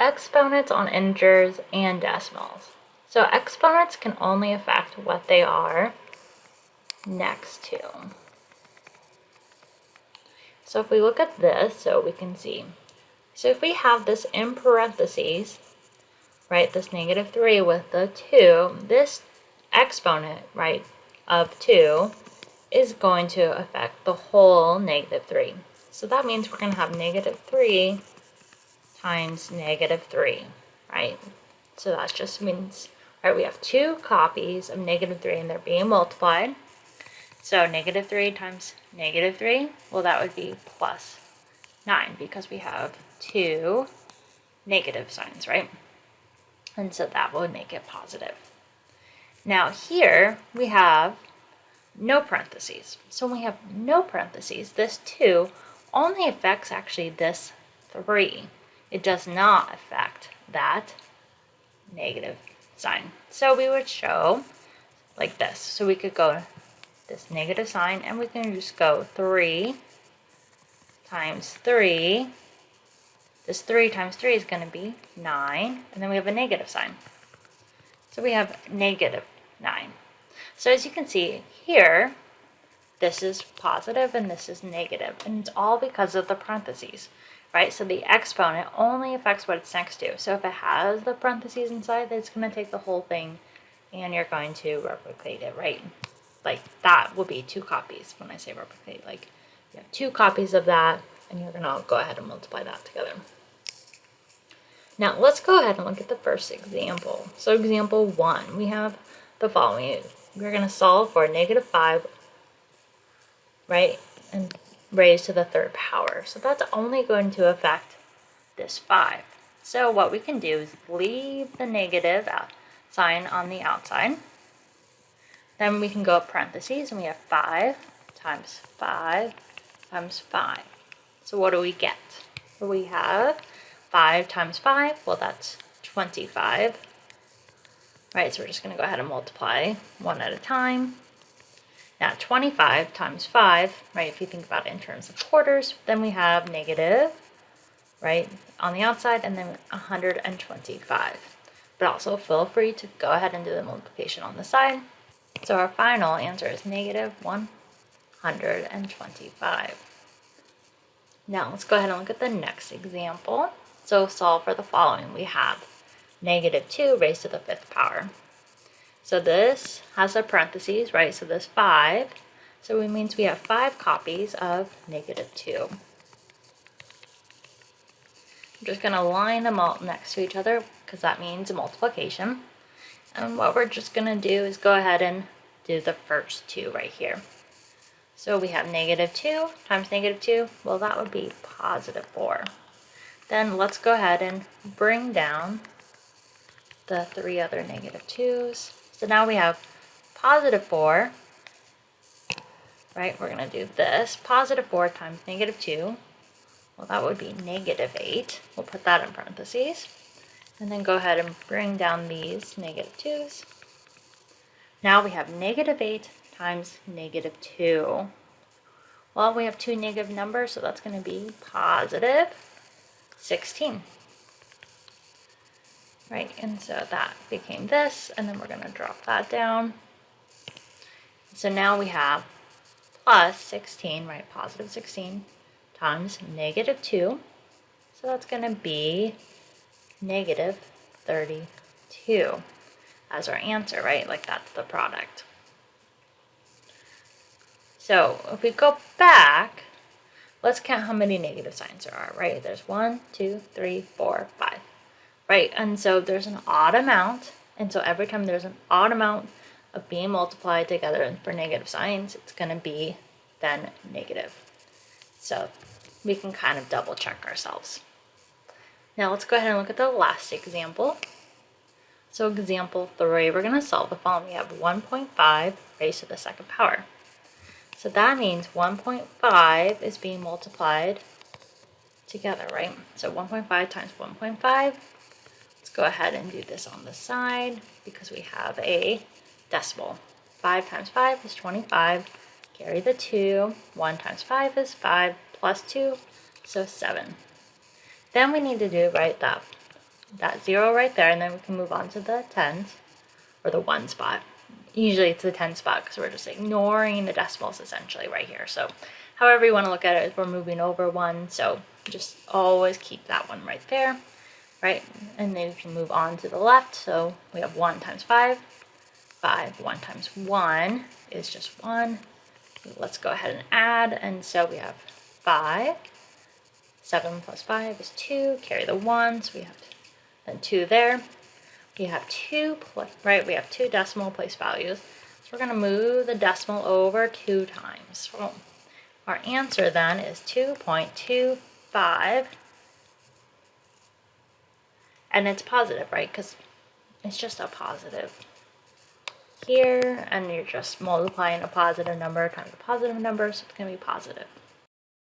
exponents on integers and decimals. So exponents can only affect what they are next to. So if we look at this, so we can see. So if we have this in parentheses, right, this -3 with the 2, this exponent, right, of 2 is going to affect the whole -3. So that means we're going to have -3 times -3, right? So that just means, right, we have 2 copies of -3 and they're being multiplied. So -3 times -3, well, that would be plus 9 because we have 2 negative signs, right? And so that would make it positive. Now here we have no parentheses. So when we have no parentheses, this 2 only affects actually this 3. It does not affect that negative sign. So we would show like this. So we could go this negative sign and we can just go 3 times 3. This 3 times 3 is going to be 9. And then we have a negative sign. So we have -9. So as you can see here, this is positive and this is negative. And it's all because of the parentheses, right? So the exponent only affects what it's next to. So if it has the parentheses inside, it's going to take the whole thing and you're going to replicate it, right? Like that will be 2 copies when I say replicate. Like you have 2 copies of that and you're going to go ahead and multiply that together. Now let's go ahead and look at the first example. So example 1, we have the following. We're going to solve for -5, right, and raised to the 3rd power. So that's only going to affect this 5. So what we can do is leave the negative sign on the outside. Then we can go up parentheses and we have 5 times 5 times 5. So what do we get? So we have 5 times 5, well, that's 25. Right, so we're just going to go ahead and multiply one at a time. Now 25 times 5, right, if you think about it in terms of quarters, then we have negative, right, on the outside, and then 125. But also feel free to go ahead and do the multiplication on the side. So our final answer is -125. Now let's go ahead and look at the next example. So solve for the following. We have -2 raised to the 5th power. So this has a parentheses, right? So this 5. So it means we have 5 copies of -2. I'm just going to line them all next to each other because that means a multiplication. And what we're just going to do is go ahead and do the first 2 right here. So we have -2 times -2. Well, that would be +4. Then let's go ahead and bring down the 3 other -2's. So now we have +4, right? We're going to do this. +4 times -2. Well, that would be -8. We'll put that in parentheses. And then go ahead and bring down these -2's. Now we have -8 times -2. Well, we have 2 negative numbers, so that's going to be +16. Right, and so that became this, and then we're going to drop that down. So now we have +16, right, +16 times -2. So that's going to be -32 as our answer, right? Like that's the product. So if we go back, let's count how many negative signs there are, right? There's 1, 2, 3, 4, 5. Right, and so there's an odd amount, and so every time there's an odd amount of being multiplied together for negative signs, it's going to be then negative. So we can kind of double check ourselves. Now let's go ahead and look at the last example. So example 3, we're going to solve the following. We have 1.5 raised to the 2nd power. So that means 1.5 is being multiplied together, right? So 1.5 times 1.5. Let's go ahead and do this on the side because we have a decimal. 5 times 5 is 25. Carry the 2. 1 times 5 is 5 plus 2, so 7. Then we need to do, right, that that 0 right there, and then we can move on to the tens, or the 1 spot. Usually it's the 10 spot because we're just ignoring the decimals essentially right here. So however you want to look at it, we're moving over 1, so just always keep that one right there, right? And then we can move on to the left, so we have 1 times 5, 1 times 1 is just 1. Let's go ahead and add, and so we have 5. 7 plus 5 is 2, carry the 1, so we have then 2 there. We have 2, right, we have 2 decimal place values, so we're going to move the decimal over 2 times. So our answer then is 2.25, and it's positive, right, because it's just a positive here, and you're just multiplying a positive number times a positive number, so it's going to be positive.